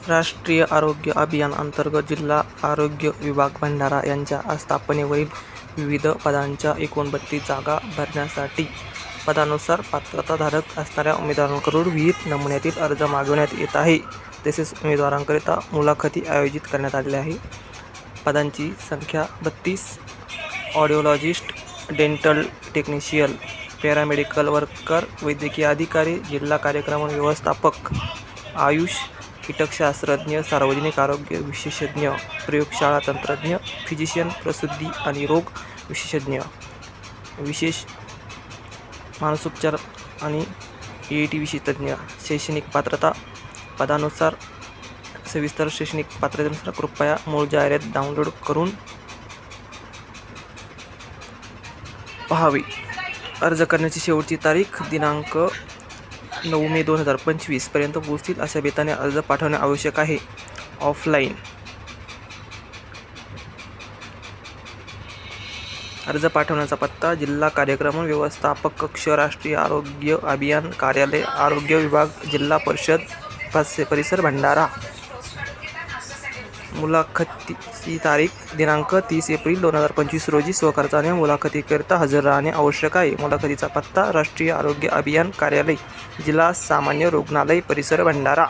राष्ट्रीय आरोग्य अभियान अंतर्गत जिल्हा आरोग्य विभाग भंडारा यांच्या स्थापनेवरील विविध पदांच्या 39 जागा भरण्यासाठी पदानुसार पात्रताधारक असणाऱ्या उमेदवारांकडून विविध नमुन्यातील अर्ज मागवण्यात येत आहे. तसेच उमेदवारांकरिता मुलाखती आयोजित करण्यात आलेल्या आहे. पदांची संख्या 32. ऑडिओलॉजिस्ट, डेंटल टेक्निशियन, पॅरामेडिकल वर्कर, वैद्यकीय अधिकारी, जिल्हा कार्यक्रम व्यवस्थापक, आयुष, कीटकशास्त्रज्ञ, सार्वजनिक आरोग्य विशेषज्ञ, प्रयोगशाळा तंत्रज्ञ, फिजिशियन, प्रसूती आणि रोग विशेषज्ञ, विशेष मानसोपचार आणि EAT विशेषज्ञ. शैक्षणिक पात्रता पदानुसार सविस्तर शैक्षणिक पात्रतेनुसार कृपया मूळ जाहिरात डाउनलोड करून पाहावी. अर्ज करण्याची शेवटची तारीख दिनांक 9 मे 2025 पर्यंत पोहोचतील अशा बेताने अर्ज पाठवणे आवश्यक आहे. ऑफलाईन अर्ज पाठवण्याचा पत्ता जिल्हा कार्यक्रम व्यवस्थापक कक्ष, राष्ट्रीय आरोग्य अभियान कार्यालय, आरोग्य विभाग, जिल्हा परिषद परिसर भंडारा. मुलाखतीची तारीख दिनांक 30 एप्रिल 2025 रोजी स्वखर्चाने मुलाखतीकरिता हजर राहणे आवश्यक आहे. मुलाखतीचा पत्ता राष्ट्रीय आरोग्य अभियान कार्यालय, जिल्हा सामान्य रुग्णालय परिसर भंडारा.